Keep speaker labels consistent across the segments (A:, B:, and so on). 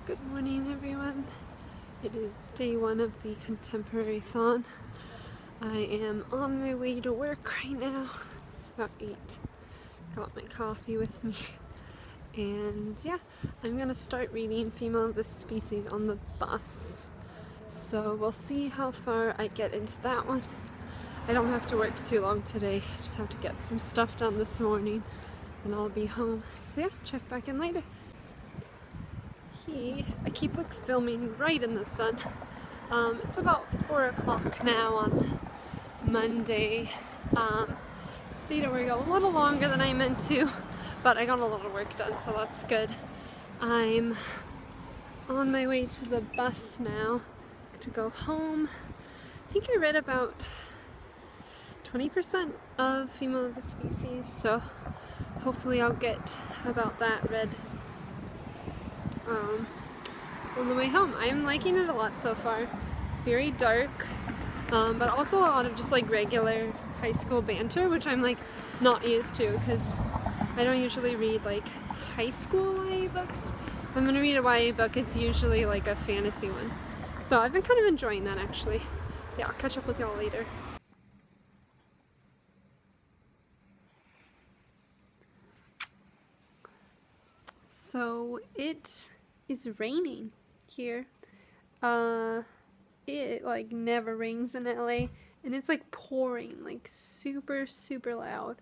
A: Good morning, everyone. It is day one of the Contemporaryathon. I am on my way to work right now. It's about 8. Got my coffee with me. And yeah, I'm gonna start reading Female of the Species on the bus. So we'll see how far I get into that one. I don't have to work too long today. I just have to get some stuff done this morning and I'll be home. So yeah, check back in later. I keep filming right in the sun. It's about 4 o'clock now on Monday. Stayed at work a little longer than I meant to, but I got a lot of work done, so that's good. I'm on my way to the bus now to go home. I think I read about 20% of Female of the Species, so hopefully I'll get about that read on the way home. I'm liking it a lot so far. Very dark, but also a lot of just regular high school banter, which I'm not used to because I don't usually read high school YA books. If I'm gonna read a YA book, it's usually a fantasy one. So I've been kind of enjoying that actually. Yeah, I'll catch up with y'all later. So it is raining here. It never rains in LA, and it's pouring super loud.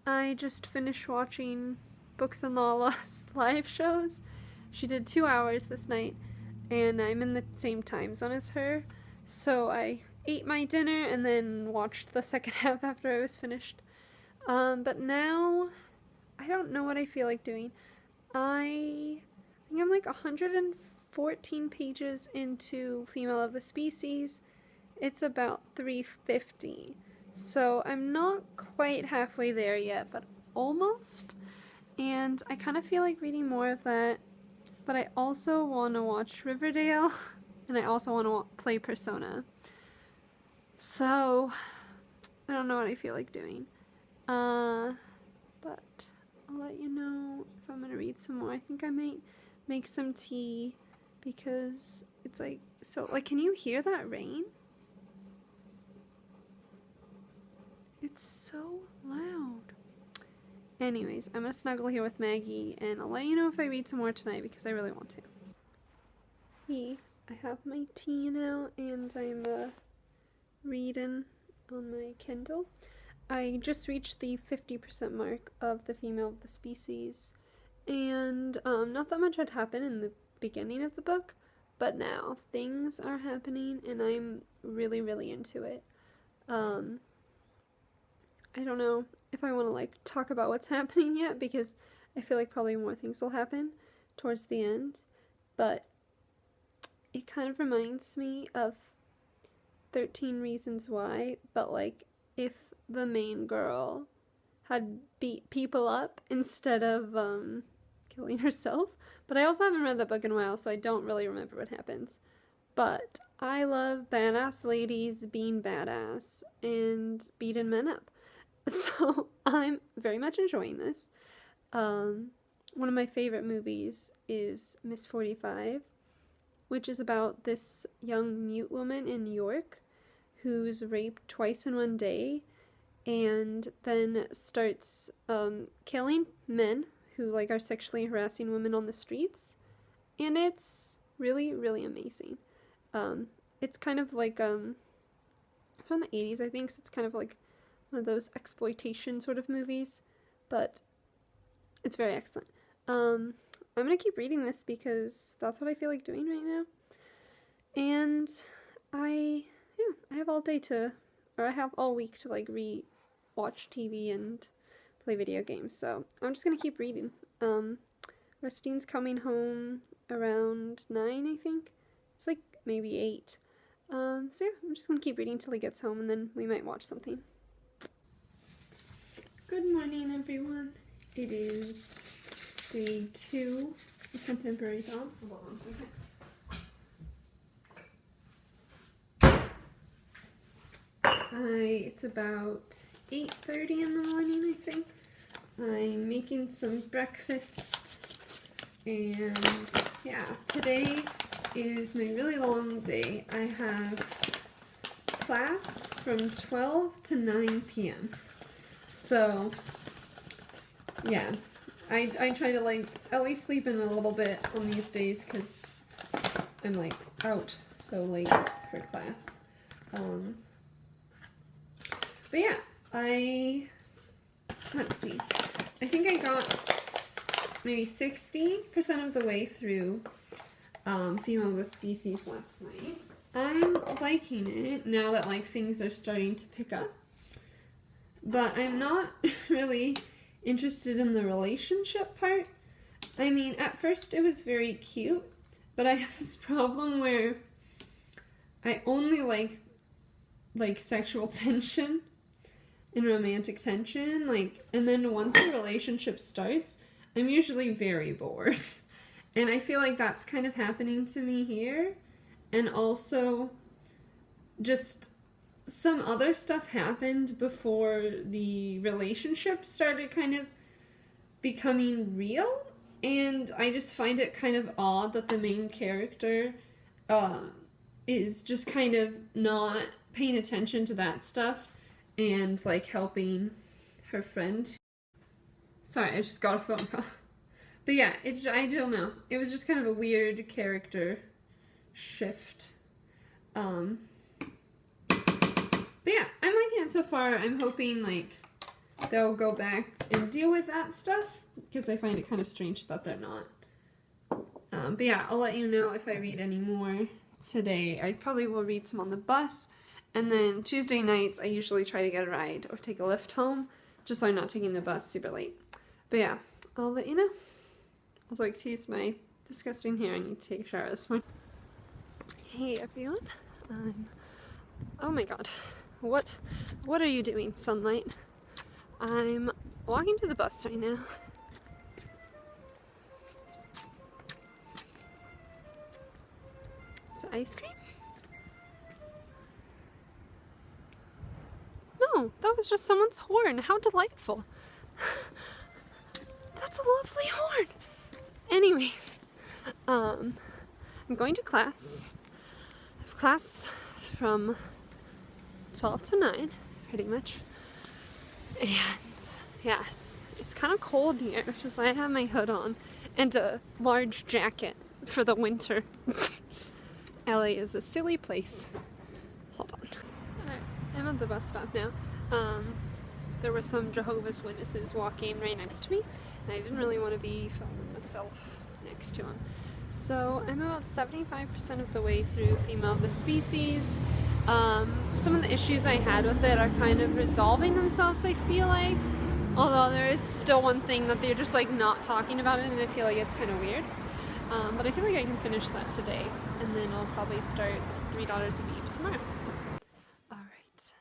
A: I just finished watching Books and Lala's live shows. She did 2 hours this night, and I'm in the same time zone as her, so I ate my dinner and then watched the second half after I was finished. But now I don't know what I feel like doing. I think I'm 114 pages into Female of the Species. It's about 350. So I'm not quite halfway there yet, but almost. And I kind of feel like reading more of that. But I also want to watch Riverdale. And I also want to play Persona. So I don't know what I feel like doing. But I'll let you know if I'm gonna read some more. I think I might make some tea because it's so can you hear that rain? It's so loud. Anyways, I'm gonna snuggle here with Maggie and I'll let you know if I read some more tonight because I really want to. Hey, I have my tea now and I'm reading on my Kindle. I just reached the 50% mark of the Female of the Species, and not that much had happened in the beginning of the book, but now things are happening and I'm really into it. I don't know if I want to talk about what's happening yet because I feel like probably more things will happen towards the end, but it kind of reminds me of 13 Reasons Why, but if the main girl had beat people up instead of killing herself. But I also haven't read that book in a while, so I don't really remember what happens. But I love badass ladies being badass and beating men up. So I'm very much enjoying this. One of my favorite movies is Miss 45, which is about this young mute woman in New York who's raped twice in one day and then starts killing men who are sexually harassing women on the streets, and it's really amazing. It's kind of it's from the 80s I think, so it's kind of one of those exploitation sort of movies, but it's very excellent. I'm gonna keep reading this because that's what I feel like doing right now, and I have all day I have all week to watch TV and play video games, so I'm just gonna keep reading. Rustine's coming home around 9, I think. It's maybe 8. So yeah, I'm just gonna keep reading until he gets home and then we might watch something. Good morning, everyone. It is day 2 of Contemporaryathon. Hold on 1 second. It's about 8:30 in the morning, I think. I'm making some breakfast And yeah, today is my really long day. I have class from 12 to 9 p.m. So yeah, I try to like at least sleep in a little bit on these days because I'm like out so late for class. But yeah, let's see. I think I got maybe 60% of the way through Female of the Species last night. I'm liking it now that like things are starting to pick up. But I'm not really interested in the relationship part. I mean, at first it was very cute, but I have this problem where I only like sexual tension and romantic tension, like, and then once the relationship starts, I'm usually very bored. And I feel like that's kind of happening to me here. And also, just some other stuff happened before the relationship started kind of becoming real. And I just find it kind of odd that the main character is just kind of not paying attention to that stuff and like helping her friend. Sorry, I just got a phone call. But yeah, I don't know. It was just kind of a weird character shift. But yeah, I'm liking it so far. I'm hoping like they'll go back and deal with that stuff because I find it kind of strange that they're not. But yeah, I'll let you know if I read any more today. I probably will read some on the bus, and then Tuesday nights I usually try to get a ride or take a lift home just so I'm not taking the bus super late. But yeah, I'll let you know. Also, excuse my disgusting hair. I need to take a shower this morning. Hey everyone. Oh my god. What are you doing, sunlight? I'm walking to the bus right now. Is it ice cream? No, that was just someone's horn. How delightful. That's a lovely horn. Anyways, I'm going to class. I have class from 12 to 9, pretty much. And yes, it's kind of cold here, which is why I have my hood on and a large jacket for the winter. LA is a silly place. Hold on. Alright, I'm at the bus stop now. There were some Jehovah's Witnesses walking right next to me, and I didn't really want to be filming myself next to them. So I'm about 75% of the way through Female of the Species. Some of the issues I had with it are kind of resolving themselves, I feel like. Although there is still one thing that they're just like not talking about it, and I feel like it's kind of weird. But I feel like I can finish that today, and then I'll probably start 3 Daughters of Eve tomorrow. Alright,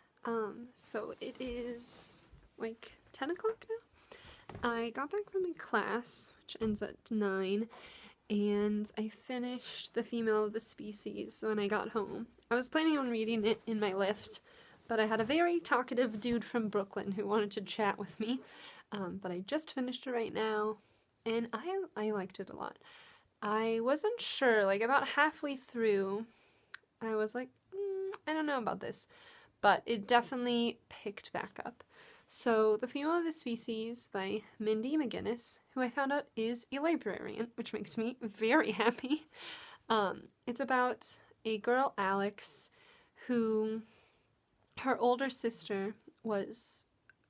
A: so it is like 10 o'clock now. I got back from my class, which ends at 9, and I finished The Female of the Species when I got home. I was planning on reading it in my lift, but I had a very talkative dude from Brooklyn who wanted to chat with me. But I just finished it right now, and I liked it a lot. I wasn't sure, like about halfway through, I was like, I don't know about this, but it definitely picked back up. So, The Female of the Species by Mindy McGinnis, who I found out is a librarian, which makes me very happy. It's about a girl, Alex, who her older sister was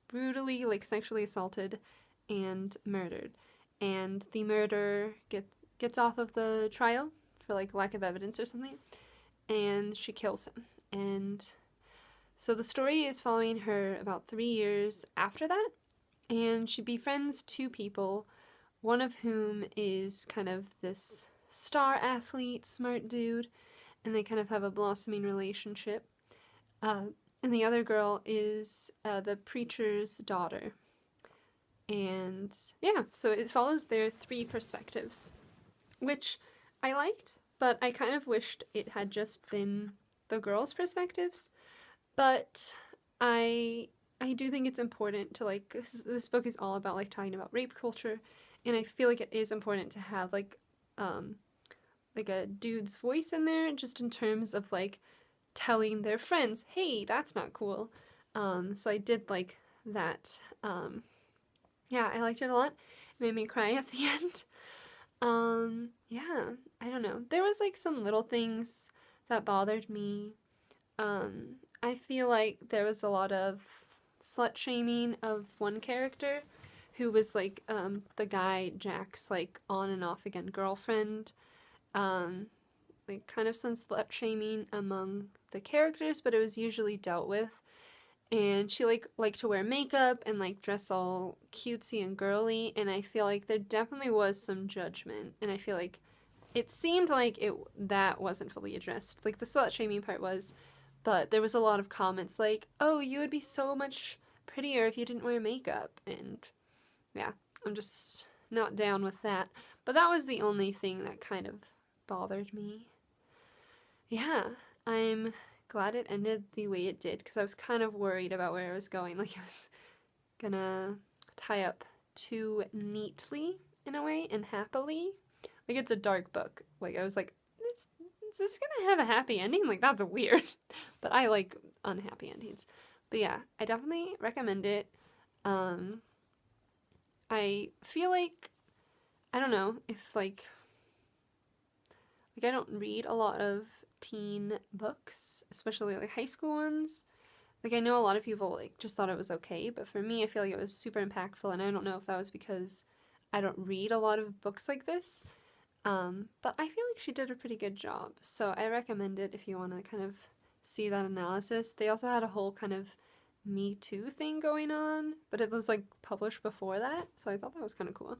A: brutally, like, sexually assaulted and murdered. And the murderer gets off of the trial for, like, lack of evidence or something, and she kills him. And so the story is following her about 3 years after that, and she befriends 2 people, one of whom is kind of this star athlete, smart dude, and they kind of have a blossoming relationship. And the other girl is the preacher's daughter. And yeah, so it follows their 3 perspectives, which I liked, but I kind of wished it had just been the girls' perspectives. But I do think it's important to, like, this book is all about, like, talking about rape culture and I feel like it is important to have like a dude's voice in there, just in terms of like telling their friends, hey, that's not cool. So I did like that. Yeah, I liked it a lot. It made me cry at the end. Yeah, I don't know. There was like some little things that bothered me. I feel like there was a lot of slut shaming of one character who was like the guy Jack's like on and off again girlfriend. Like kind of some slut shaming among the characters, but it was usually dealt with. And she liked to wear makeup and like dress all cutesy and girly, and I feel like there definitely was some judgment, and I feel like it seemed like that wasn't fully addressed. Like the slut shaming part was, but there was a lot of comments like, oh, you would be so much prettier if you didn't wear makeup, and yeah, I'm just not down with that. But that was the only thing that kind of bothered me. Yeah, I'm glad it ended the way it did, because I was kind of worried about where it was going. Like it was gonna tie up too neatly in a way and happily. Like it's a dark book. Like I was like, is this gonna have a happy ending? Like that's weird. But I like unhappy endings. But yeah, I definitely recommend it. I feel like, I don't know if like I don't read a lot of teen books, especially like high school ones. Like I know a lot of people like just thought it was okay, but for me I feel like it was super impactful, and I don't know if that was because I don't read a lot of books like this. But I feel like she did a pretty good job, so I recommend it if you want to kind of see that analysis. They also had a whole kind of Me Too thing going on, but it was like published before that, so I thought that was kind of cool.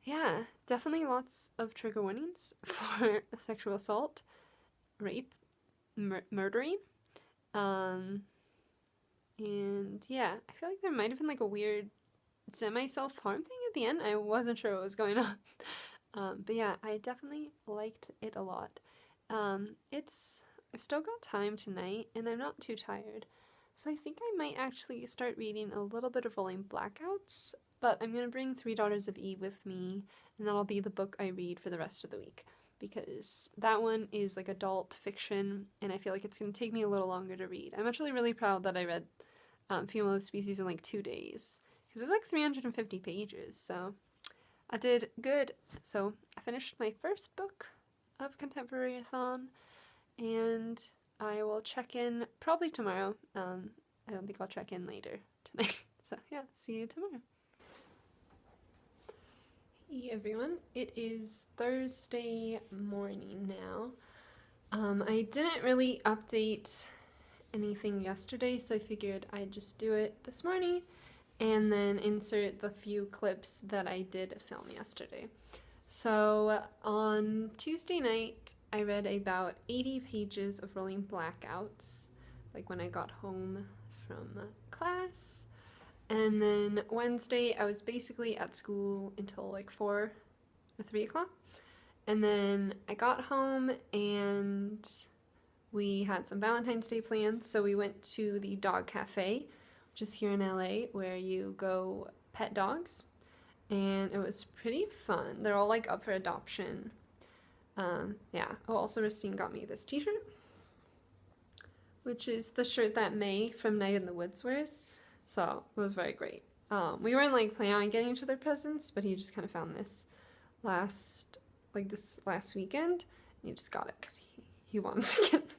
A: Yeah, definitely lots of trigger warnings for sexual assault, rape, murdering, and yeah, I feel like there might have been like a weird semi-self-harm thing at the end. I wasn't sure what was going on. But yeah, I definitely liked it a lot. I've still got time tonight, and I'm not too tired, so I think I might actually start reading a little bit of Rolling Blackouts, but I'm going to bring 3 Daughters of Eve with me, and that'll be the book I read for the rest of the week, because that one is like adult fiction, and I feel like it's going to take me a little longer to read. I'm actually really proud that I read Female of the Species in like 2 days, because it was like 350 pages, so I did good. So I finished my first book of Contemporaryathon, and I will check in probably tomorrow. I don't think I'll check in later tonight. So yeah, see you tomorrow. Hey everyone, it is Thursday morning now. I didn't really update anything yesterday, so I figured I'd just do it this morning and then insert the few clips that I did film yesterday. So on Tuesday night, I read about 80 pages of Rolling Blackouts, like when I got home from class. And then Wednesday, I was basically at school until like 4 or 3 o'clock. And then I got home and we had some Valentine's Day plans, so we went to the dog cafe, which is here in LA, where you go pet dogs, and it was pretty fun. They're all like up for adoption. Yeah. Oh, also Ristine got me this t-shirt, which is the shirt that May from Night in the Woods wears, so it was very great. We weren't like planning on getting each other presents, but he just kind of found this last weekend, and he just got it because he wanted to get it.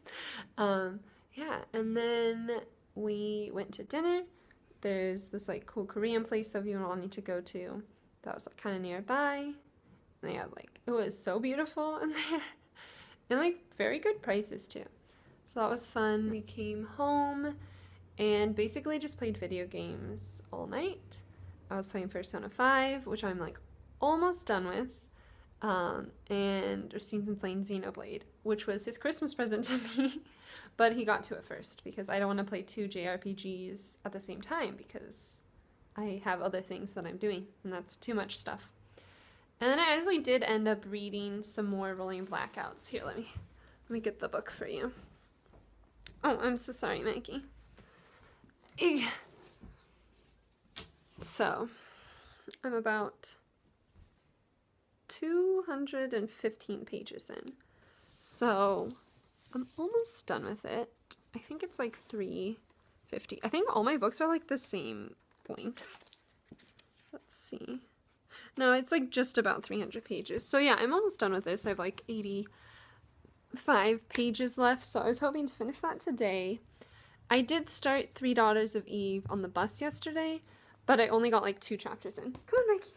A: Yeah, and then we went to dinner. There's this like cool Korean place that we all need to go to that was like kind of nearby, and they had like, it was so beautiful in there, and like very good prices too, so that was fun. We came home and basically just played video games all night. I was playing Persona 5, which I'm like almost done with, and Rastine's been playing Xenoblade, which was his Christmas present to me. But he got to it first, because I don't want to play 2 JRPGs at the same time, because I have other things that I'm doing, and that's too much stuff. And then I actually did end up reading some more Rolling Blackouts. Here, let me get the book for you. Oh, I'm so sorry, Maggie. So, I'm about 215 pages in. So I'm almost done with it. I think it's like 350. I think all my books are like the same length. Let's see. No, it's like just about 300 pages. So yeah, I'm almost done with this. I have like 85 pages left, so I was hoping to finish that today. I did start Three Daughters of Eve on the bus yesterday, but I only got like 2 chapters in. Come on, Mikey.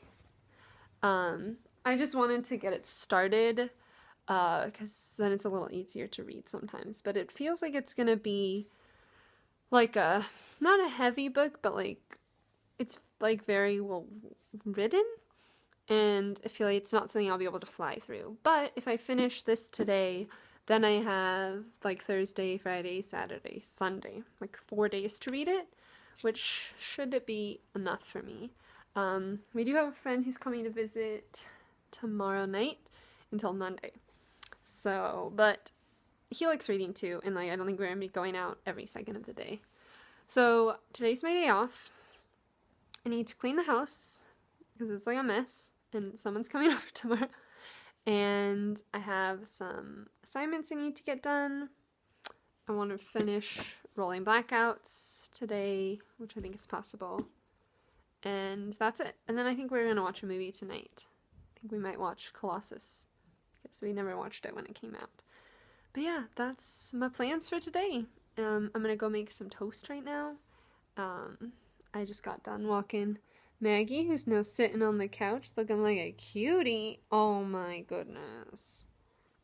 A: I just wanted to get it started, because then it's a little easier to read sometimes. But it feels like it's gonna be like not a heavy book, but like it's like very well written, and I feel like it's not something I'll be able to fly through. But if I finish this today, then I have like Thursday, Friday, Saturday, Sunday, like 4 days to read it, which should be enough for me. We do have a friend who's coming to visit tomorrow night until Monday. So, but he likes reading too, and like I don't think we're gonna be going out every second of the day. So today's my day off. I need to clean the house because it's like a mess, and someone's coming over tomorrow. And I have some assignments I need to get done. I want to finish rolling Blackouts today, which I think is possible. And that's it. And then I think we're going to watch a movie tonight. I think we might watch Colossus, because we never watched it when it came out. But yeah, that's my plans for today. I'm going to go make some toast right now. I just got done walking Maggie, who's now sitting on the couch looking like a cutie. Oh my goodness.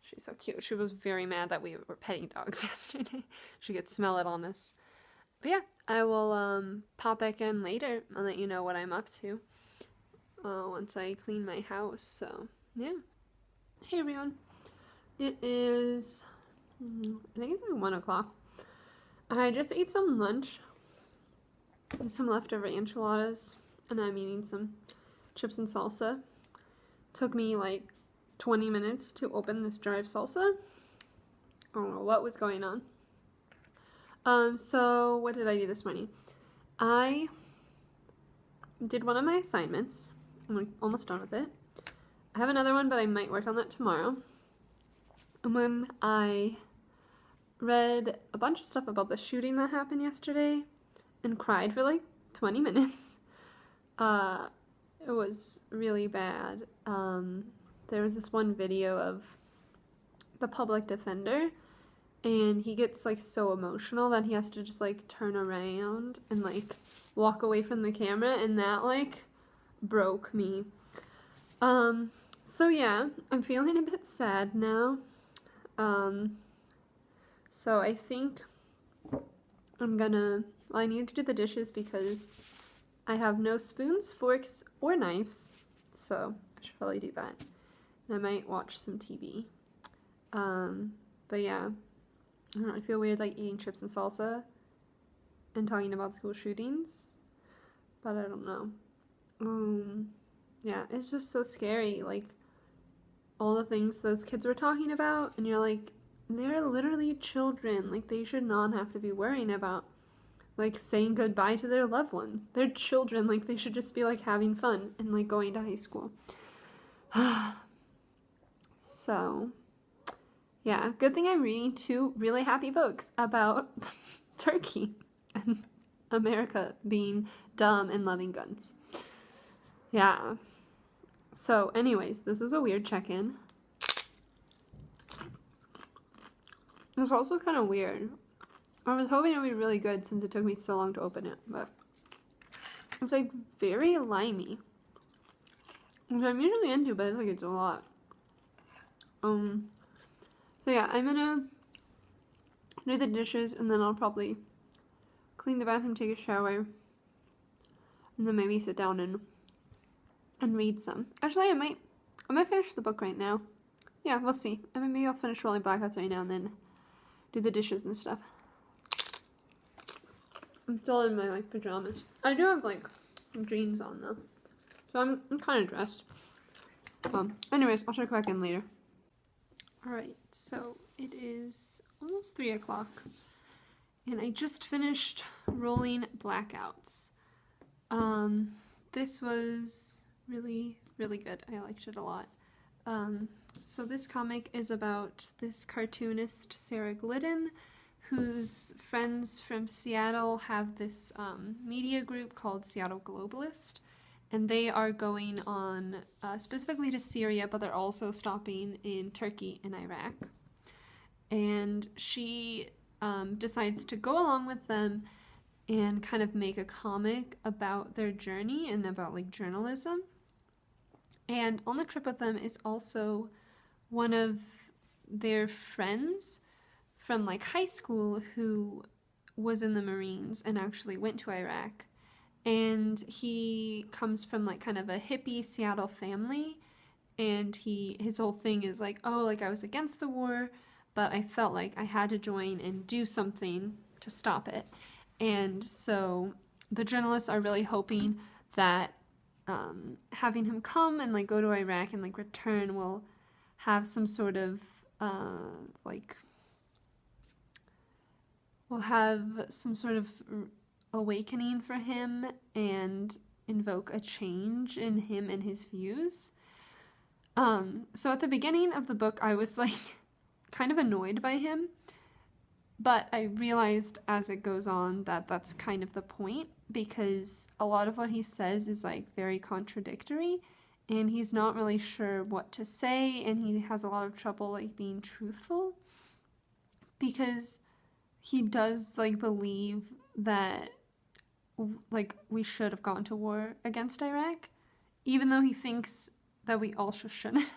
A: She's so cute. She was very mad that we were petting dogs yesterday. She could smell it on us. But yeah, I will pop back in later and let you know what I'm up to once I clean my house. So yeah. Hey everyone. It is, I think it's like 1 o'clock. I just ate some lunch. Some leftover enchiladas. And I'm eating some chips and salsa. Took me like 20 minutes to open this jar of salsa. I don't know what was going on. So what did I do this morning? I did one of my assignments. I'm like almost done with it. I have another one, but I might work on that tomorrow. And then I read a bunch of stuff about the shooting that happened yesterday and cried for like 20 minutes. It was really bad. There was this one video of the public defender, and he gets like so emotional that he has to just like turn around and like walk away from the camera, and that like broke me. So yeah, I'm feeling a bit sad now. So I think I need to do the dishes because I have no spoons, forks, or knives, so I should probably do that. And I might watch some TV. But yeah, I don't know, I feel weird like eating chips and salsa and talking about school shootings, but I don't know. Yeah, it's just so scary, like, all the things those kids were talking about, and you're like, they're literally children, like, they should not have to be worrying about like saying goodbye to their loved ones. They're children, like they should just be like having fun and like going to high school. So yeah, good thing I'm reading 2 really happy books about Turkey and America being dumb and loving guns. Yeah. So anyways, this was a weird check-in. It was also kind of weird. I was hoping it would be really good since it took me so long to open it, but it's like very limey, which I'm usually into, but it's like it's a lot. So yeah, I'm gonna do the dishes, and then I'll probably clean the bathroom, take a shower, and then maybe sit down and read some. Actually, I might finish the book right now. Yeah, we'll see. I mean, maybe I'll finish rolling Blackouts right now and then do the dishes and stuff. I'm still in my like pajamas. I do have like jeans on though, so I'm kind of dressed. Anyways, I'll check back in later. Alright, so it is almost 3 o'clock, and I just finished rolling Blackouts. This was really, really good. I liked it a lot. So this comic is about this cartoonist, Sarah Glidden, whose friends from Seattle have this media group called Seattle Globalist, and they are going on specifically to Syria, but they're also stopping in Turkey and Iraq. And she decides to go along with them and kind of make a comic about their journey and about like journalism. And on the trip with them is also one of their friends from like high school who was in the Marines and actually went to Iraq. And he comes from like kind of a hippie Seattle family, and his whole thing is like, oh, like I was against the war, but I felt like I had to join and do something to stop it. And so the journalists are really hoping that having him come and like go to Iraq and like return will have some sort of will have some sort of awakening for him and invoke a change in him and his views. So at the beginning of the book, I was like kind of annoyed by him, but I realized as it goes on that that's kind of the point, because a lot of what he says is like very contradictory, and he's not really sure what to say, and he has a lot of trouble like being truthful, because he does like believe that like we should have gone to war against Iraq, even though he thinks that we also shouldn't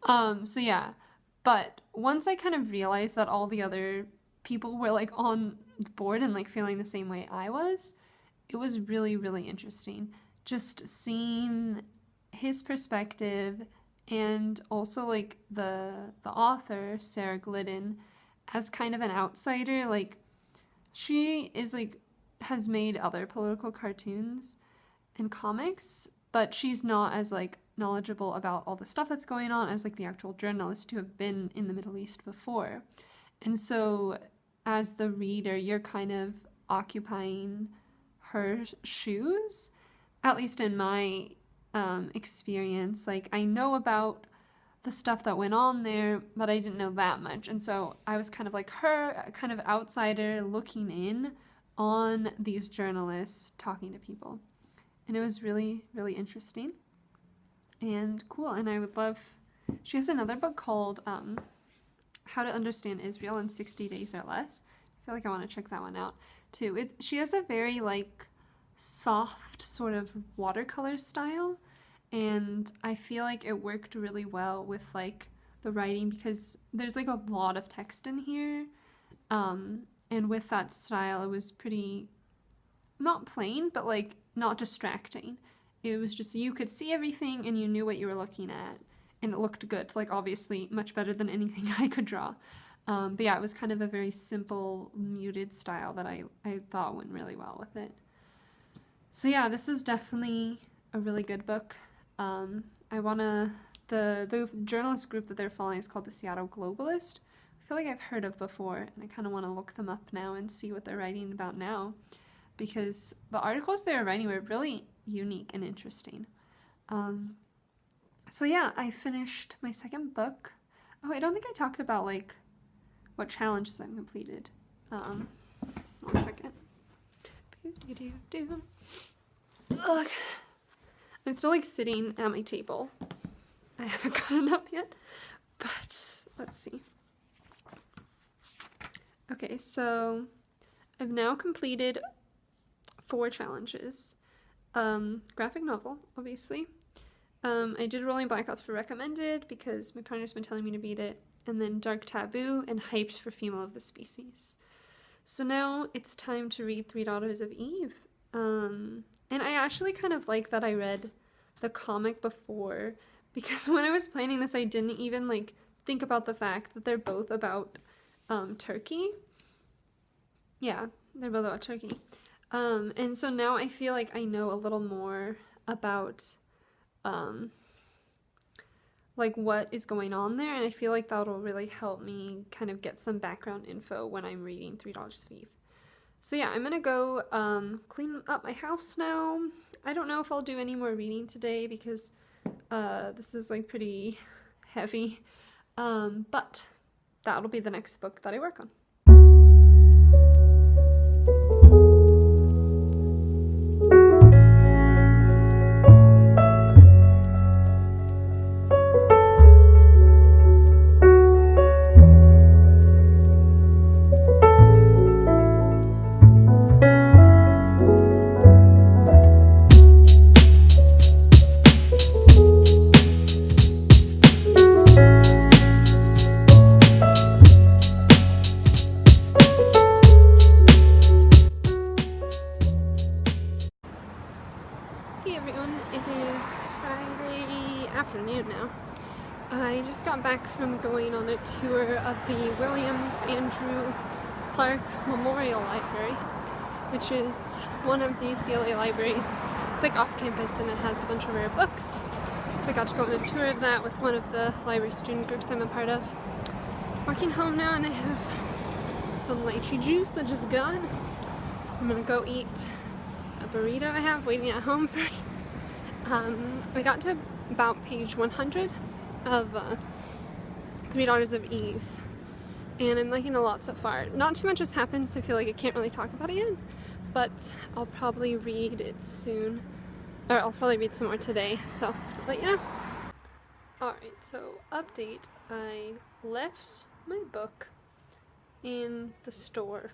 A: have. So yeah, but once I kind of realized that all the other people were like on board and like feeling the same way I was, it was really, really interesting just seeing his perspective, and also like the author, Sarah Glidden, as kind of an outsider. Like she is like has made other political cartoons and comics, but she's not as like knowledgeable about all the stuff that's going on as like the actual journalists who have been in the Middle East before. And so as the reader, you're kind of occupying her shoes, at least in my experience. Like I know about the stuff that went on there, but I didn't know that much. And so I was kind of like her, kind of outsider looking in on these journalists talking to people. And it was really, really interesting and cool. And I would love, she has another book called How to Understand Israel in 60 Days or Less. I feel like I want to check that one out too. She has a very like soft sort of watercolor style, and I feel like it worked really well with like the writing, because there's like a lot of text in here, and with that style it was pretty, not plain, but like not distracting. It was just, you could see everything and you knew what you were looking at, and it looked good, like obviously much better than anything I could draw. But yeah, it was kind of a very simple, muted style that I thought went really well with it. So yeah, this is definitely a really good book. The journalist group that they're following is called the Seattle Globalist. I feel like I've heard of before, and I kind of want to look them up now and see what they're writing about now, because the articles they were writing were really unique and interesting. So yeah, I finished my second book. Oh, I don't think I talked about like what challenges I've completed. 1 second. Ugh. I'm still like sitting at my table. I haven't gotten up yet, but let's see. Okay, so I've now completed 4 challenges. Graphic novel, obviously. I did Rolling Blackouts for recommended because my partner's been telling me to beat it, and then Dark Taboo and Hyped for Female of the Species. So now it's time to read Three Daughters of Eve. And I actually kind of like that I read the comic before, because when I was planning this, I didn't even like think about the fact that they're both about Turkey. Yeah, they're both about Turkey. And so now I feel like I know a little more about like what is going on there, and I feel like that'll really help me kind of get some background info when I'm reading Three Daughters of Eve. So yeah, I'm gonna go clean up my house now. I don't know if I'll do any more reading today because This is like pretty heavy, but that'll be the next book that I work on. Hey everyone, it is Friday afternoon now. I just got back from going on a tour of the Williams Andrew Clark Memorial Library, which is one of the UCLA libraries. It's like off campus and it has a bunch of rare books. So I got to go on a tour of that with one of the library student groups I'm a part of. Walking home now and I have some lychee juice I just got. I'm gonna go eat a burrito I have waiting at home for I got to about page 100 of $3 of Eve, and I'm liking a lot so far. Not too much has happened, so I feel like I can't really talk about it yet, but I'll probably read it soon, or I'll probably read some more today, so I'll let you know. Alright, so update, I left my book in the store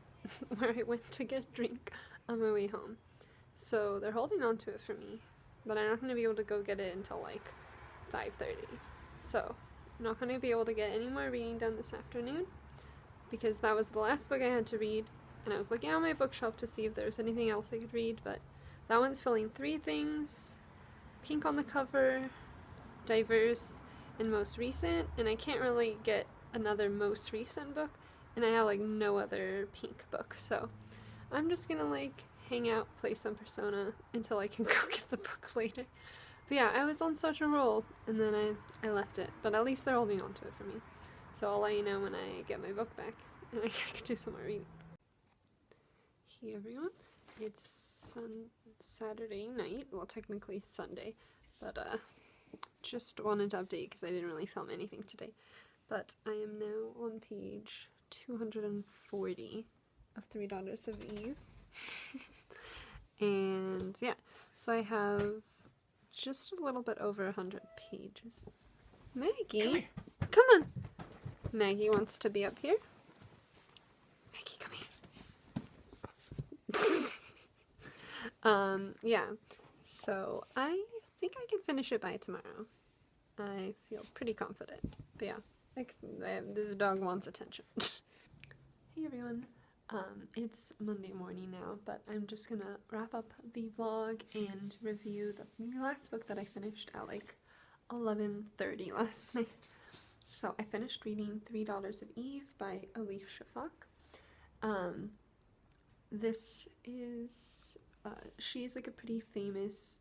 A: where I went to get a drink on my way home. So they're holding on to it for me, but I'm not going to be able to go get it until like 5:30. So I'm not going to be able to get any more reading done this afternoon because that was the last book I had to read, and I was looking on my bookshelf to see if there was anything else I could read, but that one's filling 3 things: pink on the cover, diverse, and most recent, and I can't really get another most recent book, and I have like no other pink book, so I'm just gonna like hang out, play some Persona until I can go get the book later. But yeah, I was on such a roll, and then I left it, but at least they're holding on to it for me. So I'll let you know when I get my book back, and I can do some more reading. Hey everyone, it's Saturday night, well technically Sunday, but just wanted to update because I didn't really film anything today. But I am now on page 240 of $3 of Eve. And yeah, so I have just a little bit over 100 pages. Maggie, come on. Maggie wants to be up here. Maggie, come here. Yeah, so I think I can finish it by tomorrow. I feel pretty confident, but yeah, this dog wants attention. Hey everyone. It's Monday morning now, but I'm just gonna wrap up the vlog and review the last book that I finished at like 11:30 last night. So I finished reading $3 of Eve by Elif Shafak. This is, she's like a pretty famous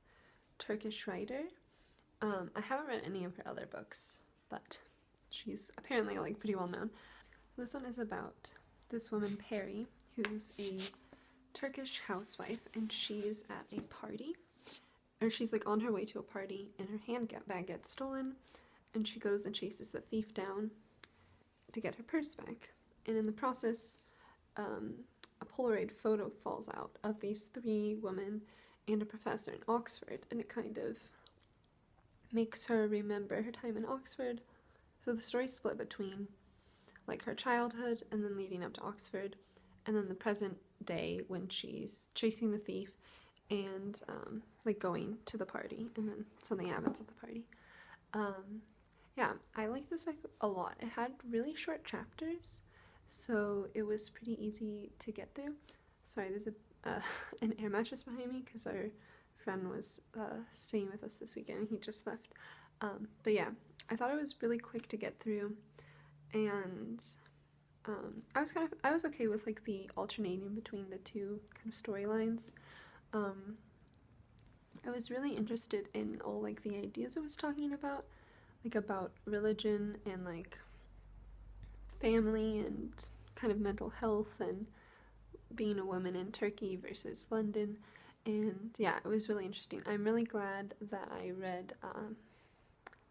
A: Turkish writer. I haven't read any of her other books, but she's apparently like pretty well known. This one is about this woman, Perry, who's a Turkish housewife, and she's at a party, or she's like on her way to a party, and her handbag gets stolen, and she goes and chases the thief down to get her purse back. And in the process, a Polaroid photo falls out of these 3 women and a professor in Oxford, and it kind of makes her remember her time in Oxford. So the story's split between like her childhood and then leading up to Oxford, and then the present day when she's chasing the thief and like going to the party, and then something happens at the party. Yeah, I like this like a lot. It had really short chapters, so it was pretty easy to get through. Sorry, there's an air mattress behind me because our friend was staying with us this weekend and he just left. But yeah, I thought it was really quick to get through. And I was okay with like the alternating between the 2 kind of storylines. I was really interested in all like the ideas it was talking about, like about religion and like family and kind of mental health and being a woman in Turkey versus London. And yeah, it was really interesting. I'm really glad that I read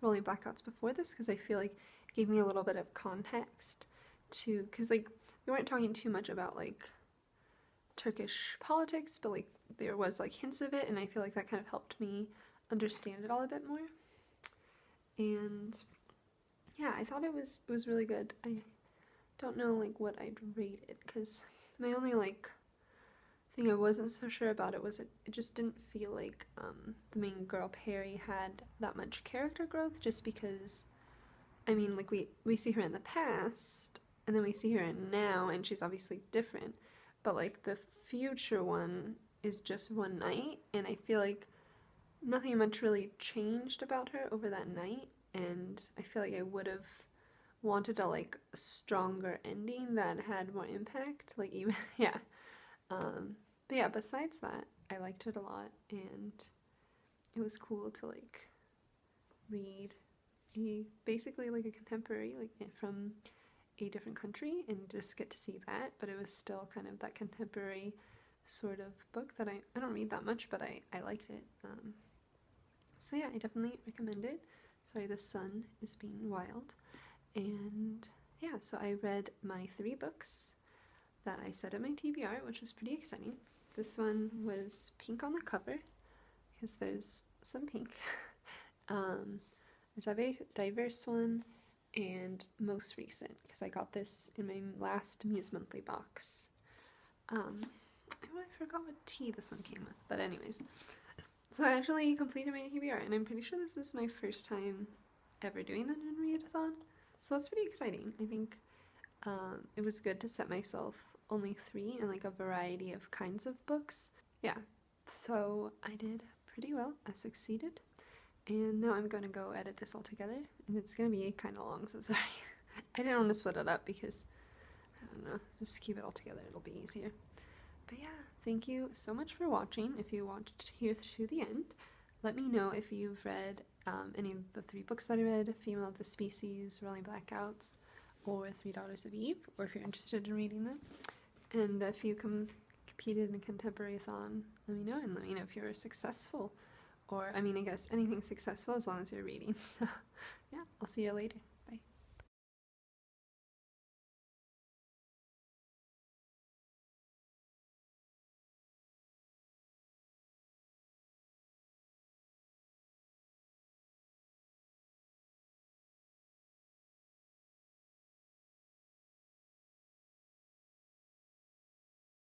A: Rolling Blackouts before this because I feel like it gave me a little bit of context to, because like we weren't talking too much about like Turkish politics, but like there was like hints of it, and I feel like that kind of helped me understand it all a bit more. And yeah, I thought it was really good. I don't know like what I'd rate it because my only like thing I wasn't so sure about it was it just didn't feel like the main girl Perry had that much character growth, just because I mean like we see her in the past and then we see her in now, and she's obviously different, but like the future one is just one night, and I feel like nothing much really changed about her over that night, and I feel like I would have wanted a like stronger ending that had more impact, like even yeah. But yeah, besides that, I liked it a lot, and it was cool to like read basically like a contemporary, like from a different country, and just get to see that, but it was still kind of that contemporary sort of book that I don't read that much, but I liked it. So yeah, I definitely recommend it. Sorry, the sun is being wild. And yeah, so I read my 3 books that I said in my TBR, which was pretty exciting. This one was pink on the cover, because there's some pink. There's a diverse one, and most recent, because I got this in my last Muse Monthly box. I forgot what tea this one came with, but anyways. So I actually completed my TBR, and I'm pretty sure this is my first time ever doing that in readathon. So that's pretty exciting. I think it was good to set myself only 3 and like a variety of kinds of books. Yeah, so I did pretty well. I succeeded. And now I'm going to go edit this all together, and it's going to be kind of long, so sorry. I didn't want to split it up because, I don't know, just keep it all together, it'll be easier. But yeah, thank you so much for watching. If you watched here to the end, let me know if you've read any of the 3 books that I read, Female of the Species, Rolling Blackouts, or 3 Daughters of Eve, or if you're interested in reading them. And if you competed in a Contemporaryathon, let me know, and let me know if you're successful. Or, I mean, I guess anything successful as long as you're reading. So, yeah, I'll see you later.